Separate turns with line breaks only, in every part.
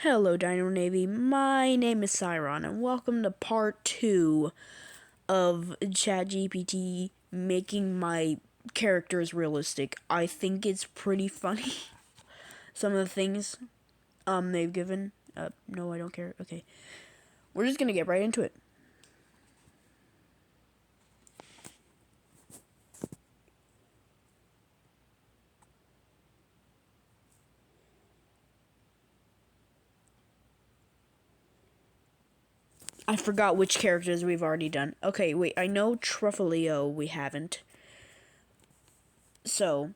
Hello, Dino Navy. My name is Cyron, and welcome to part 2 of Chatgpt making my characters realistic. I think it's pretty funny. Some of the things they've given. No, I don't care. Okay. We're just gonna get right into it. I forgot which characters we've already done. Okay, wait, I know Truffaleo we haven't. So,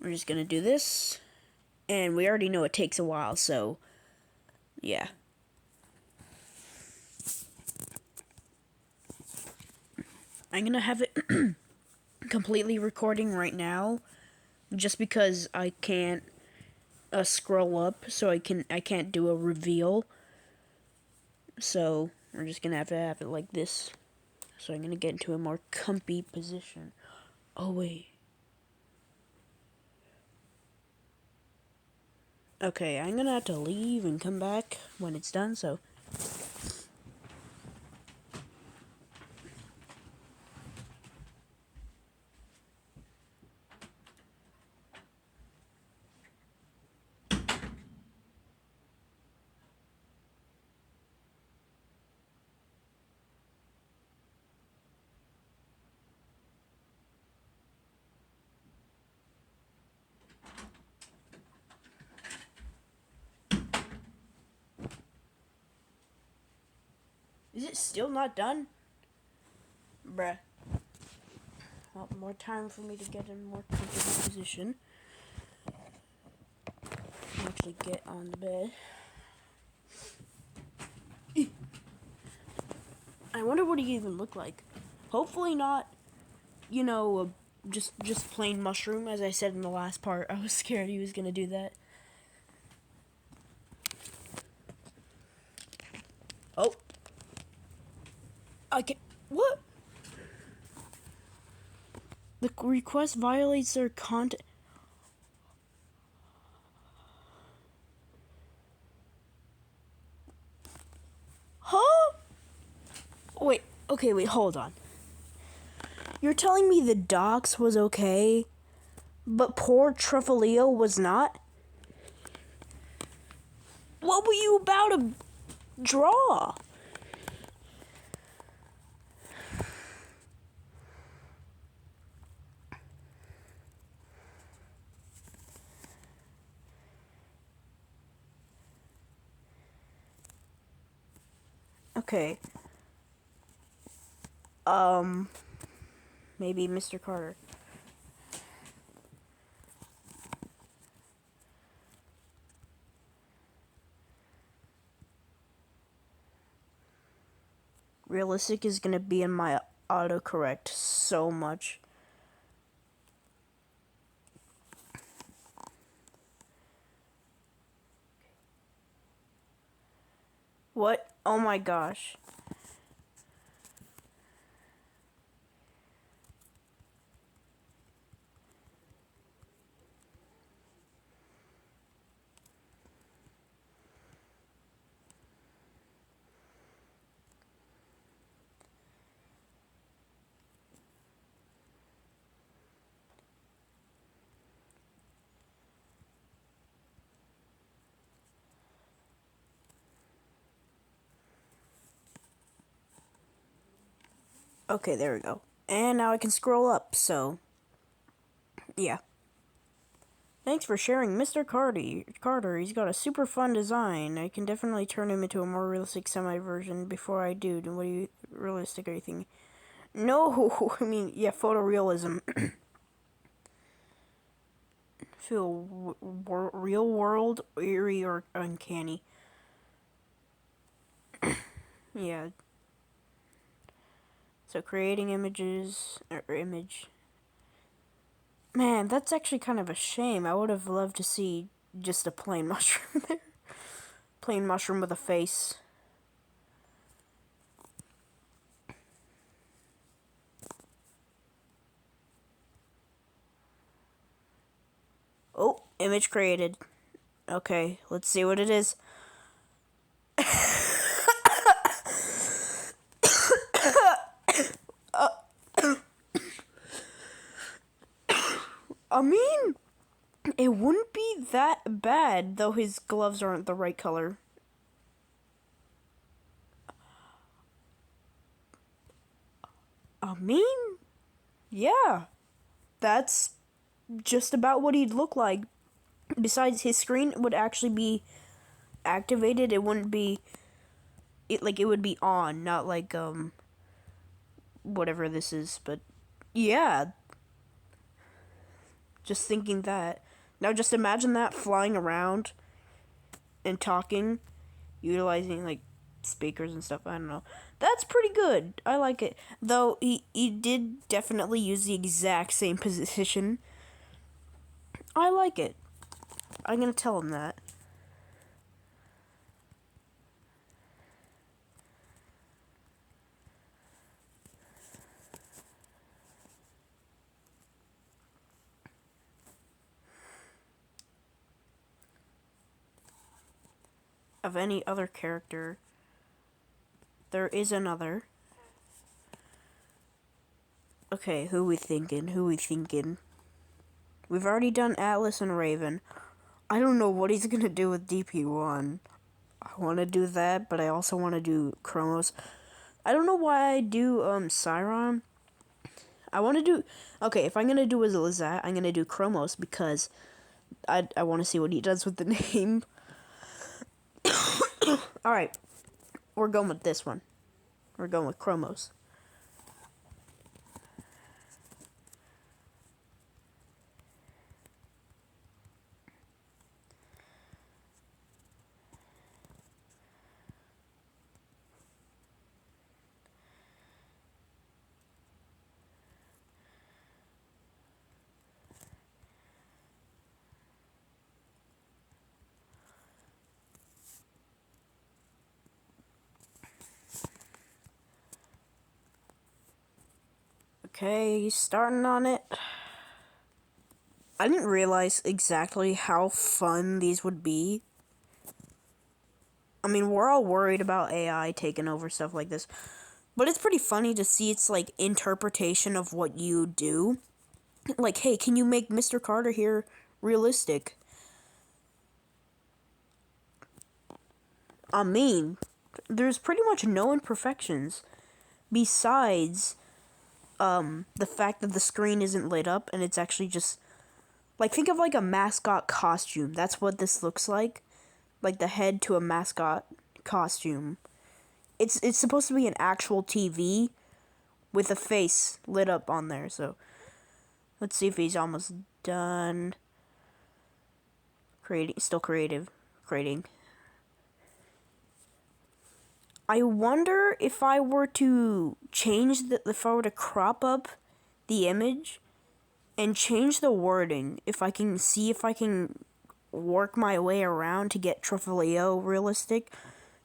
we're just gonna do this. And we already know it takes a while, so, yeah. I'm gonna have it completely recording right now, just because I can't scroll up, so I can't do a reveal. So we're just gonna have to have it like this. So I'm gonna get into a more comfy position. Oh wait. Okay, I'm gonna have to leave and come back when it's done. So. Is it still not done? Bruh. Well, more time for me to get in a more comfortable position. Actually get on the bed. I wonder what he even looked like. Hopefully not, you know, just plain mushroom, as I said in the last part. I was scared he was gonna do that. Oh. I can. What? The request violates their content. Huh? Wait. Okay, wait, hold on. You're telling me the docs was okay, but poor Truffaleo was not? What were you about to draw? Okay. Maybe Mr. Carter. Realistic is gonna be in my autocorrect so much. What? Oh my gosh. Okay, there we go. And now I can scroll up, so yeah. Thanks for sharing Mr. Carter. He's got a super fun design. I can definitely turn him into a more realistic semi-version before I do. What do you... realistic are you thinking? No! I mean, yeah, photorealism. Feel real world, eerie, or uncanny. Yeah. So creating images... or image... Man, that's actually kind of a shame. I would have loved to see just a plain mushroom there. Plain mushroom with a face. Oh, image created. Okay, let's see what it is. I mean, it wouldn't be that bad, though his gloves aren't the right color. I mean, yeah, that's just about what he'd look like. Besides, his screen would actually be activated. It wouldn't be it would be on, not like whatever this is. But yeah, just thinking that. Now just imagine that flying around and talking, utilizing like speakers and stuff. I don't know. That's pretty good. I like it. Though he did definitely use the exact same position. I like it. I'm gonna tell him that. Of any other character, there is another. Okay, who we thinking? We've already done Atlas and Raven. I don't know what he's gonna do with DP1. I want to do that, but I also want to do Chromos. I don't know why I do Cyron. I want to do... Okay, if I'm gonna do as Lizette, I'm gonna do Chromos because I want to see what he does with the name. Alright, we're going with this one. We're going with Chromos. Okay, he's starting on it. I didn't realize exactly how fun these would be. I mean, we're all worried about AI taking over stuff like this. But it's pretty funny to see its, like, interpretation of what you do. Like, hey, can you make Mr. Carter here realistic? I mean, there's pretty much no imperfections. Besides, the fact that the screen isn't lit up and it's actually just... Like, think of, like, a mascot costume. That's what this looks like. Like, the head to a mascot costume. It's supposed to be an actual TV with a face lit up on there, so... Let's see if he's almost done. Still creating. I wonder if I were to if I were to crop up the image and change the wording, if I can work my way around to get Truffaleo realistic,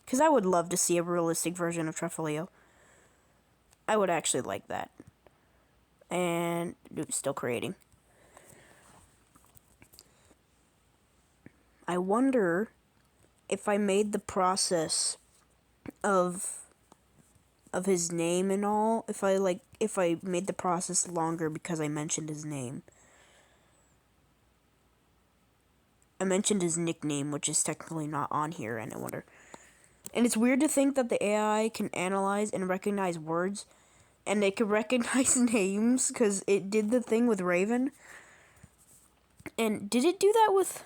because I would love to see a realistic version of Truffaleo. I would actually like that. And still creating. I wonder if I made the process of his name and all, if I made the process longer because I mentioned his name. I mentioned his nickname, which is technically not on here, and I wonder. And it's weird to think that the AI can analyze and recognize words, and it can recognize names, because it did the thing with Raven. And did it do that with...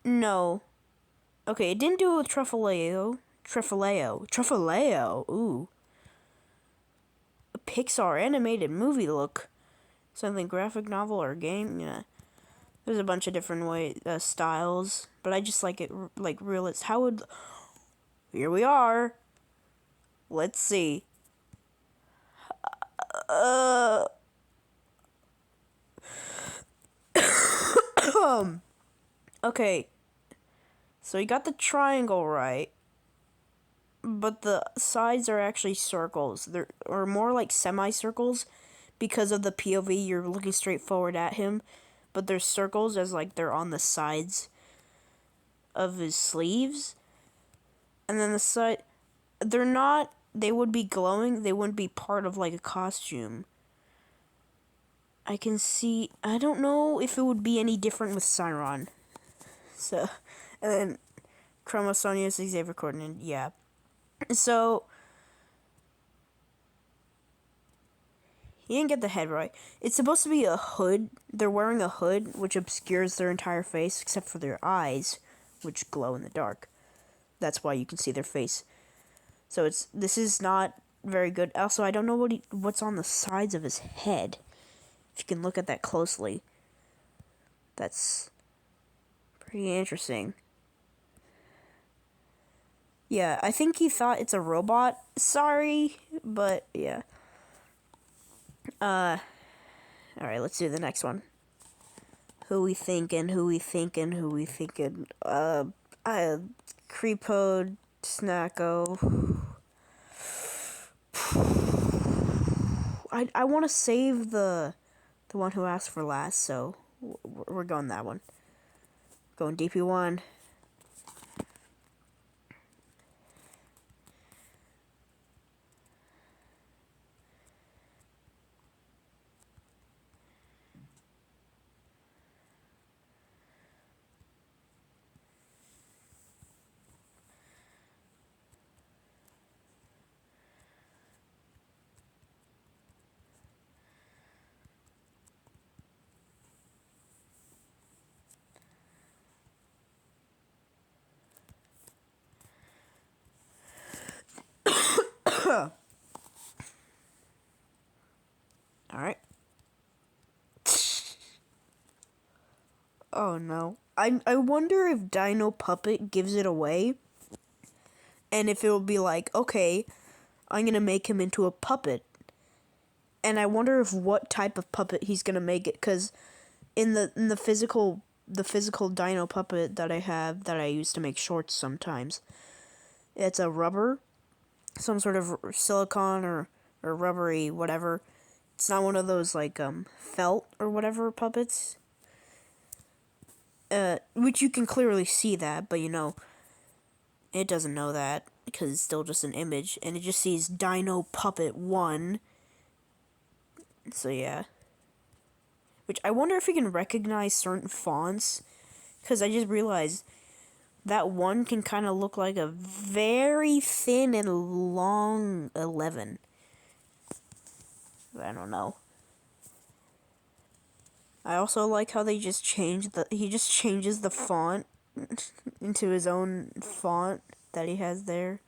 No. Okay, it didn't do it with Truffaleo, ooh. A Pixar animated movie look. Something graphic novel or game, yeah. There's a bunch of different styles, but I just like it, like, realist. How would... Here we are. Let's see. Okay. So you got the triangle right, but the sides are actually circles. They're or more like semicircles because of the POV. You're looking straight forward at him, but they're circles as like they're on the sides of his sleeves. And then the side, they're not. They would be glowing. They wouldn't be part of like a costume. I can see. I don't know if it would be any different with Cyron. So, and then Chromosonius Xavier Coordinate. Yeah. So he didn't get the head right. It's supposed to be a hood. They're wearing a hood, which obscures their entire face except for their eyes, which glow in the dark. That's why you can see their face. So this is not very good. Also, I don't know what's on the sides of his head. If you can look at that closely, that's pretty interesting. Yeah, I think he thought it's a robot. Sorry, but yeah. Alright, let's do the next one. Who we thinking? Creepode, Snacko. I want to save the one who asked for last, so we're going that one. Going DP1. Alright. Oh no. I wonder if Dino Puppet gives it away. And if it will be like, okay, I'm gonna make him into a puppet. And I wonder if what type of puppet he's gonna make it, cause in the physical Dino Puppet that I have that I use to make shorts sometimes, it's a rubber, some sort of silicone or rubbery whatever. It's not one of those like felt or whatever puppets. Which you can clearly see that, but it doesn't know that because it's still just an image, and it just sees Dino Puppet 1. So yeah. Which I wonder if we can recognize certain fonts, because I just realized that 1 can kind of look like a very thin and long 11. I don't know. I also like how they just he just changes the font into his own font that he has there.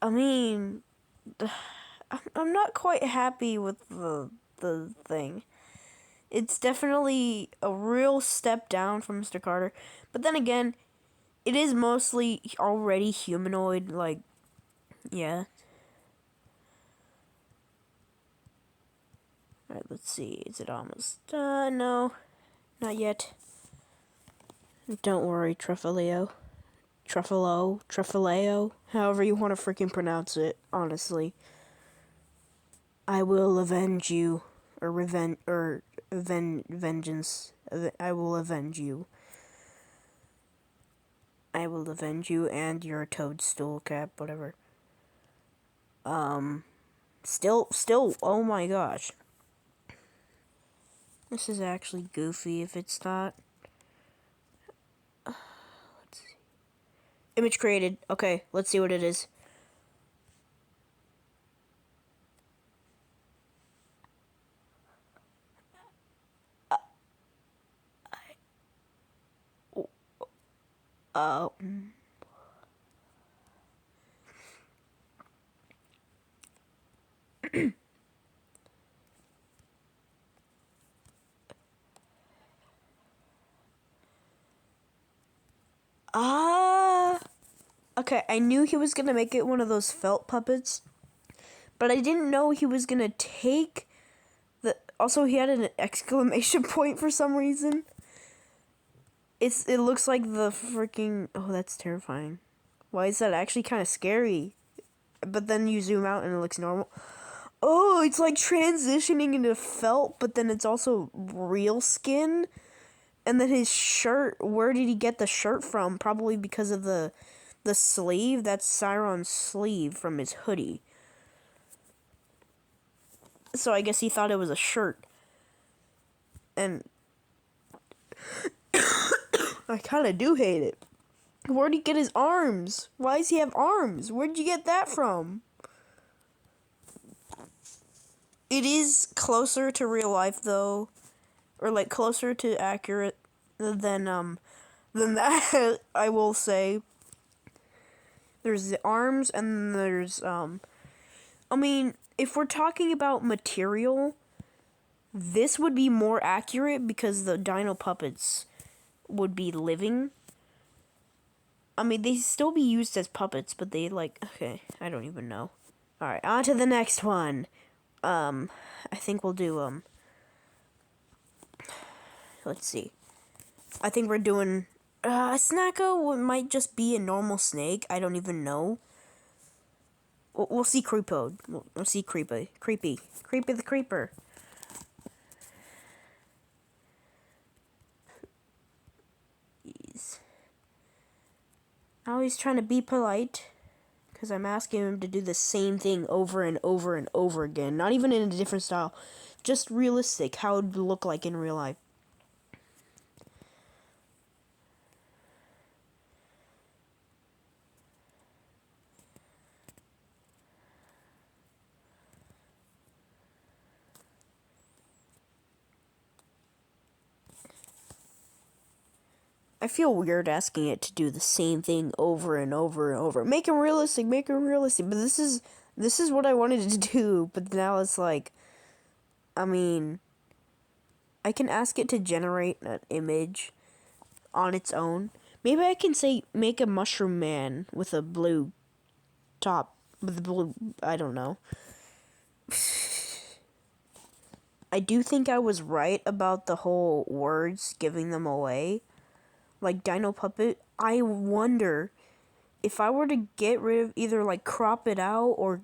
I mean, I'm not quite happy with the thing. It's definitely a real step down from Mr. Carter, but then again, it is mostly already humanoid. Like, yeah. Alright, let's see. Is it almost done? No, not yet. Don't worry, Truffaleo, however you want to freaking pronounce it, honestly. I will avenge you, or vengeance. I will avenge you. I will avenge you and your toadstool cap, whatever. Still, oh my gosh. This is actually goofy if it's not. Let's see. Image created. Okay, let's see what it is. Okay, I knew he was gonna make it one of those felt puppets, but I didn't know he was gonna take Also, he had an exclamation point for some reason. It looks like the freaking... Oh, that's terrifying. Why is that actually kind of scary? But then you zoom out and it looks normal. Oh, it's like transitioning into felt, but then it's also real skin. And then his shirt, where did he get the shirt from? Probably because of the sleeve. That's Cyron's sleeve from his hoodie. So I guess he thought it was a shirt. And I kind of do hate it. Where'd he get his arms? Why does he have arms? Where'd you get that from? It is closer to real life, though. Or, like, closer to accurate than that, I will say. There's the arms, and there's, I mean, if we're talking about material, this would be more accurate because the dino puppets would be living. I mean, they still be used as puppets, but they, like, okay, I don't even know. Alright, on to the next one. I think we'll do, let's see. I think we're doing, Snacko might just be a normal snake. I don't even know. We'll see Creepo. We'll see Creepy. Creepy the Creeper. Now he's trying to be polite, because I'm asking him to do the same thing over and over and over again. Not even in a different style. Just realistic, how it would look like in real life. I feel weird asking it to do the same thing over and over and over. Make it realistic, make it realistic. But this is what I wanted to do. But now it's like, I mean, I can ask it to generate an image on its own. Maybe I can say, make a mushroom man with a blue top. With blue, I don't know. I do think I was right about the whole words giving them away. Like Dino Puppet, I wonder if I were to get rid of either like crop it out or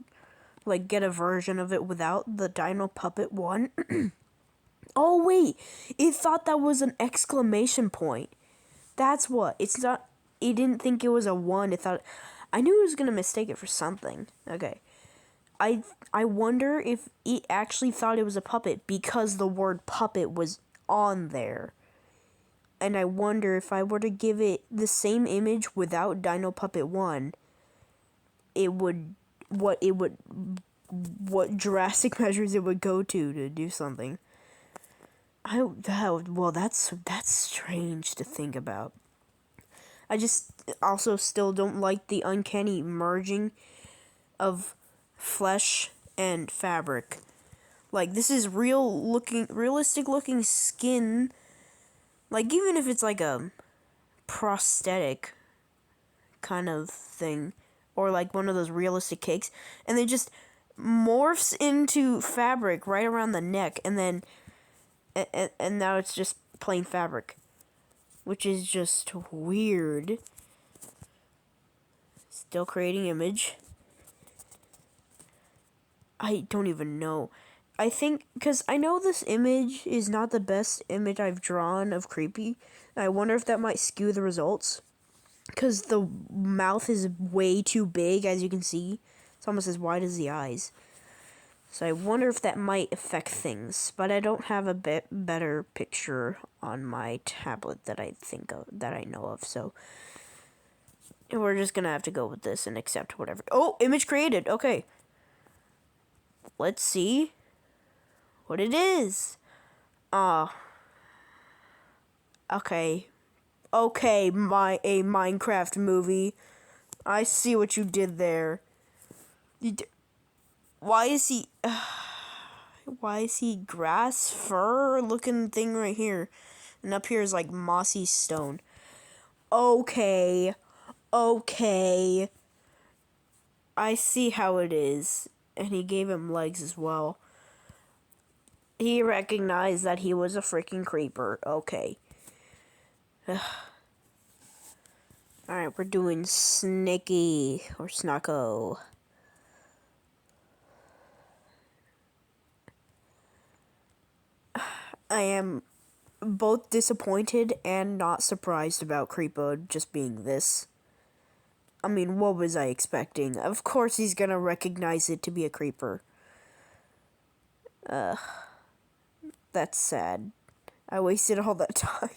like get a version of it without the Dino Puppet one. Oh wait, it thought that was an exclamation point. That's what. It's not, it didn't think it was a 1. It thought, I knew it was going to mistake it for something. Okay. I wonder if it actually thought it was a puppet because the word puppet was on there. And I wonder if I were to give it the same image without Dino Puppet 1, what drastic measures it would go to do something. Well, that's strange to think about. I just also still don't like the uncanny merging of flesh and fabric. Like, this is realistic looking skin. Like, even if it's like a prosthetic kind of thing, or like one of those realistic cakes, and then just morphs into fabric right around the neck, and then and now it's just plain fabric, which is just weird. Still creating image. I don't even know. I think, because I know this image is not the best image I've drawn of Creepy. I wonder if that might skew the results. Because the mouth is way too big, as you can see. It's almost as wide as the eyes. So I wonder if that might affect things. But I don't have a better picture on my tablet that I know of. So we're just going to have to go with this and accept whatever. Oh, image created. Okay. Let's see what it is. Okay. Okay, a Minecraft movie. I see what you did there. Why is he grass fur looking thing right here? And up here is like mossy stone. Okay. Okay. I see how it is. And he gave him legs as well. He recognized that he was a freaking creeper. Okay. Alright, we're doing Snaky or Snocko. I am both disappointed and not surprised about Creepo just being this. I mean, what was I expecting? Of course he's gonna recognize it to be a creeper. That's sad. I wasted all that time.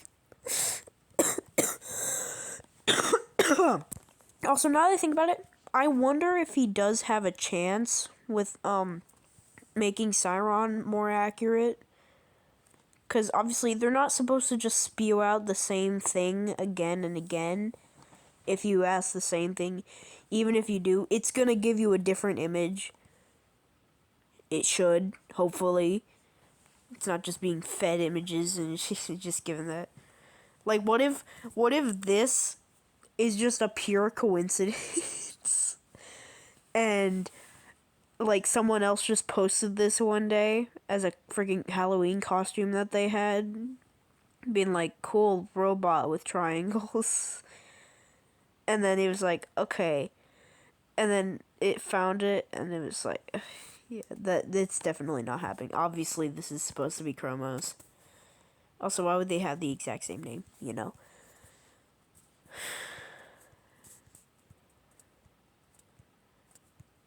Also, now that I think about it, I wonder if he does have a chance with, making Siron more accurate. Because obviously they're not supposed to just spew out the same thing again and again. If you ask the same thing, even if you do, it's gonna give you a different image. It should, hopefully. It's not just being fed images and just given that. Like, what if this is just a pure coincidence? And, like, someone else just posted this one day as a freaking Halloween costume that they had. Being like, cool robot with triangles. And then it was like, okay. And then it found it, and it was like, yeah, that's definitely not happening. Obviously, this is supposed to be Chromos. Also, why would they have the exact same name, you know?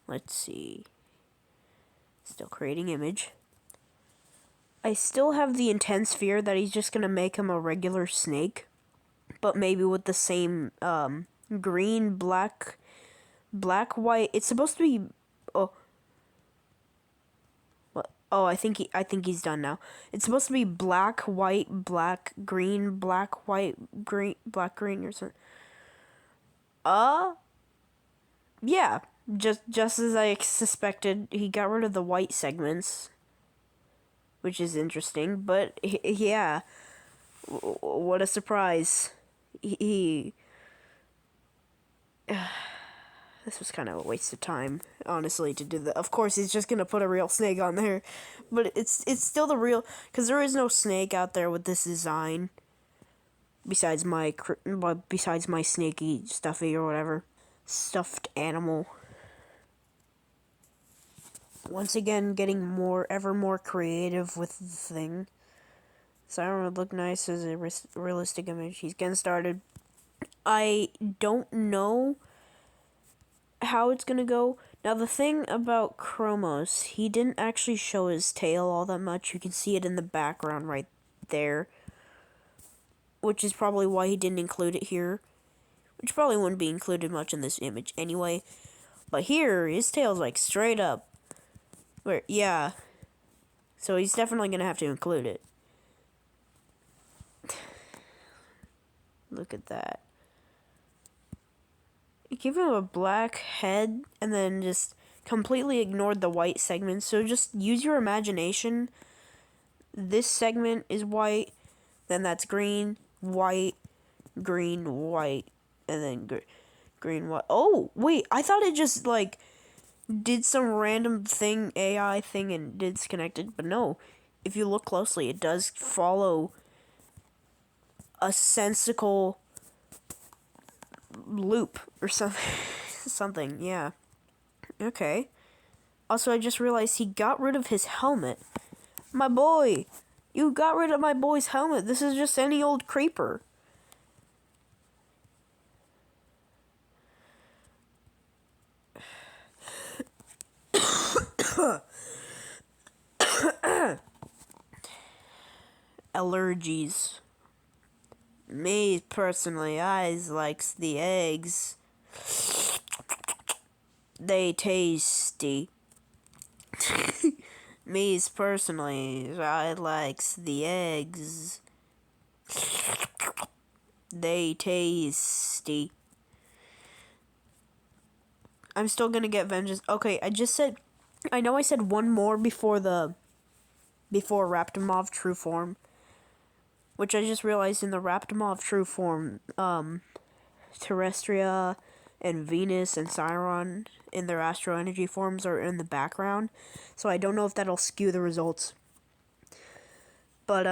Let's see. Still creating image. I still have the intense fear that he's just gonna make him a regular snake, but maybe with the same, green, black, white. It's supposed to be, oh. Oh, I think he's done now. It's supposed to be black, white, black, green, black, white, green, black, green, or something. Yeah. Just as I suspected, he got rid of the white segments, which is interesting. But yeah, what a surprise. This was kind of a waste of time, honestly, to do that. Of course, he's just gonna put a real snake on there, but it's still the real, because there is no snake out there with this design. Besides my snaky stuffy or whatever, stuffed animal. Once again, getting ever more creative with the thing. Siren would look nice as a realistic image. He's getting started. I don't know how it's gonna go. Now, the thing about Chromos, he didn't actually show his tail all that much. You can see it in the background right there, which is probably why he didn't include it here, which probably wouldn't be included much in this image anyway. But here, his tail's like straight up. Where, yeah. So he's definitely gonna have to include it. Look at that. You give him a black head and then just completely ignored the white segments. So just use your imagination. This segment is white, then that's green, white, and then green, white. Oh, wait, I thought it just, like, did some random thing, AI thing, and it's connected, but no. If you look closely, it does follow a sensical loop or something, yeah. Okay. Also, I just realized he got rid of his helmet. My boy! You got rid of my boy's helmet. This is just any old creeper. Allergies. Me, personally, I likes the eggs. They tasty. Me, personally, I likes the eggs. They tasty. I'm still gonna get vengeance. Okay, I know I said one more before Raptimov true form. Which I just realized in the Raptimov true form, Terrestria and Venus and Siron in their Astro Energy forms are in the background. So I don't know if that'll skew the results. But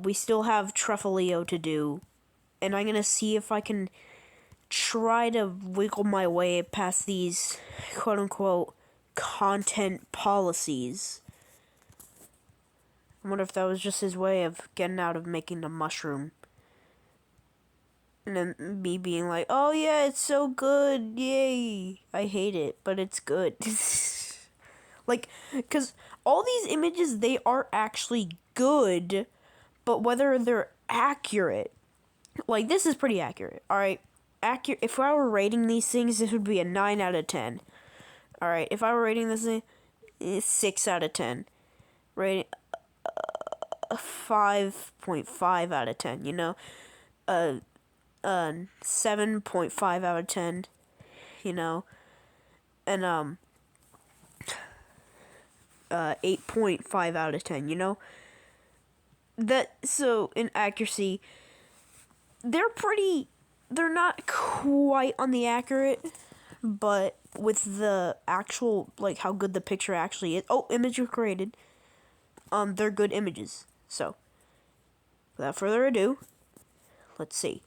we still have Truffaleo to do, and I'm gonna see if I can try to wiggle my way past these quote unquote content policies. I wonder if that was just his way of getting out of making the mushroom. And then me being like, oh yeah, it's so good, yay. I hate it, but it's good. Like, because all these images, they are actually good, but whether they're accurate, like, this is pretty accurate, alright? If I were rating these things, this would be a 9 out of 10. Alright, if I were rating this thing, it's 6 out of 10. Rating 5.5 out of 10, you know? 7.5 out of 10, you know? And, 8.5 out of 10, you know? So, in accuracy, they're not quite on the accurate, but with the actual, like, how good the picture actually is. Oh, image was created. They're good images. So, without further ado, let's see.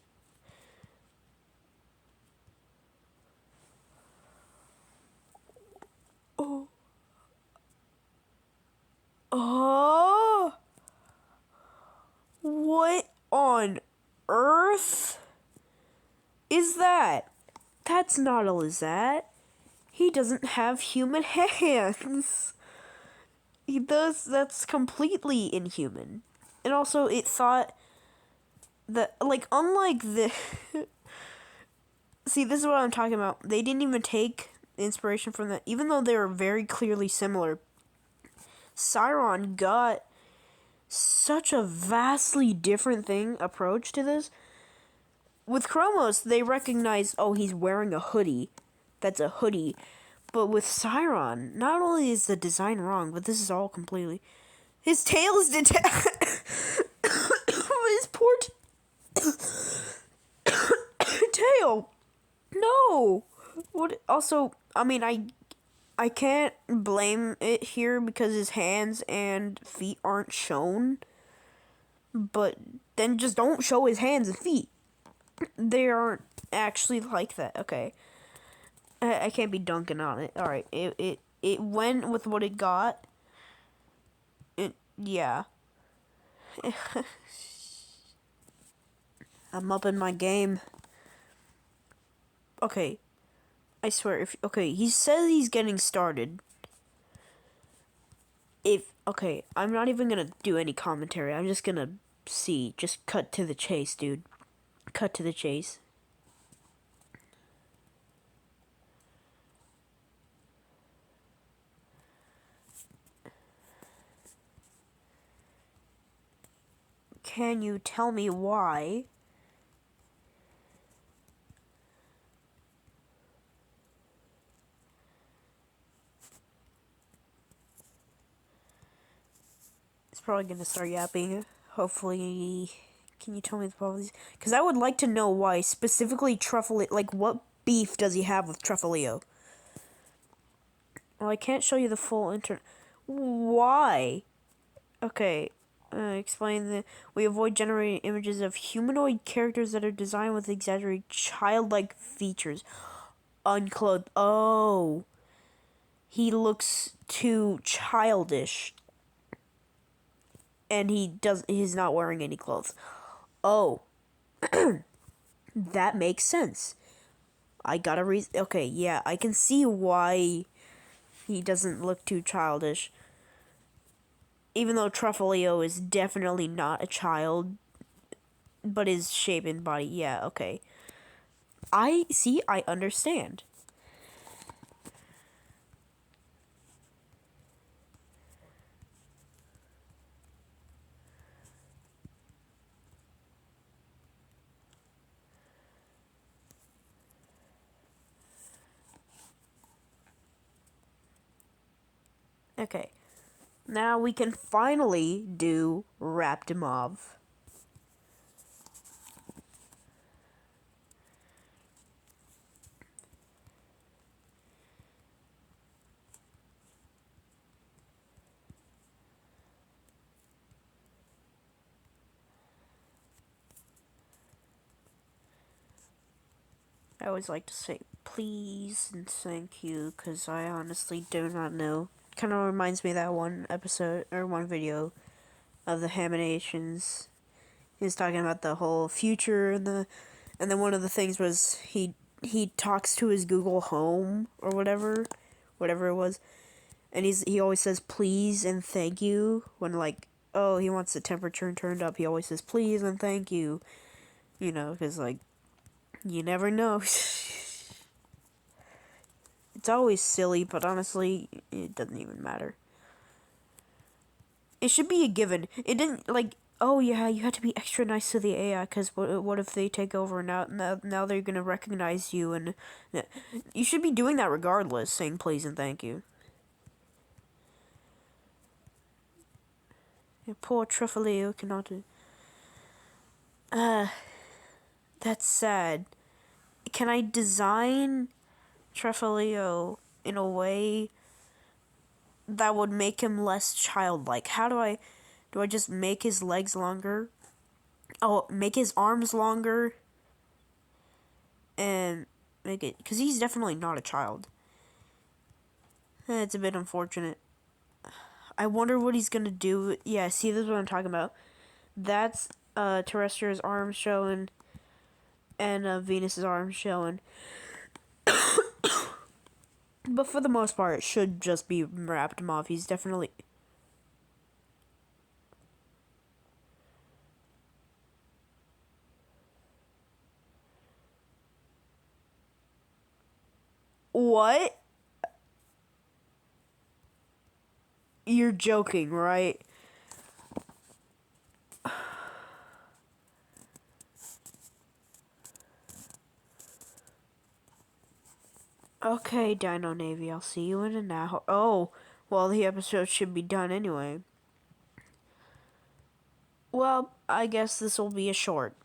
Oh, what on earth is that? That's not a Lizette. He doesn't have human hands. He does. That's completely inhuman. And also, it thought that, like, unlike the. See, this is what I'm talking about. They didn't even take inspiration from that, even though they were very clearly similar. Cyron got such a vastly different approach to this. With Chromos, they recognize, oh, he's wearing a hoodie. That's a hoodie. But with Cyron, not only is the design wrong, but this is all completely... His tail is detached. His poor tail. No. What? Also, I mean, I can't blame it here because his hands and feet aren't shown. But then just don't show his hands and feet. They aren't actually like that. Okay. I can't be dunking on it. Alright. It went with what it got. Yeah. I'm up in my game. Okay. I swear, he says he's getting started. Okay, I'm not even gonna do any commentary. I'm just gonna see. Just cut to the chase, dude. Cut to the chase. Can you tell me why? It's probably gonna start yapping. Hopefully, can you tell me the problems? Because I would like to know why, specifically Truffaleo. Like, what beef does he have with Truffaleo? Well, I can't show you the full internet. Why? Okay. Explain that we avoid generating images of humanoid characters that are designed with exaggerated childlike features. Unclothed. Oh. He looks too childish. And he's not wearing any clothes. Oh. That makes sense. I got a reason. Okay, yeah, I can see why he doesn't look too childish. Even though Truffaleo is definitely not a child, but his shape and body, yeah, okay. I understand. Okay. Now we can finally do Raptimov. I always like to say please and thank you because I honestly do not know. Kind of reminds me of that one episode or one video of the Haminations. He was talking about the whole future and then one of the things was he talks to his Google Home or whatever it was, and he always says please and thank you when like he wants the temperature turned up. He always says please and thank you, because like you never know. It's always silly, but honestly, it doesn't even matter. It should be a given. It didn't like. Oh yeah, you have to be extra nice to the AI because what if they take over now they're gonna recognize you and you should be doing that regardless, saying please and thank you. Yeah, poor Truffaleo cannot. That's sad. Can I design Truffaleo in a way that would make him less childlike? How do I just make his legs longer? Oh, make his arms longer and make it because he's definitely not a child. It's a bit unfortunate. I wonder what he's gonna do. Yeah, see, this is what I'm talking about. That's Terrestria's arms showing, and Venus's arms showing. But for the most part, it should just be wrapped him off. He's definitely. What? You're joking, right? Okay, Dino Navy, I'll see you in an hour. Oh, well, the episode should be done anyway. Well, I guess this will be a short.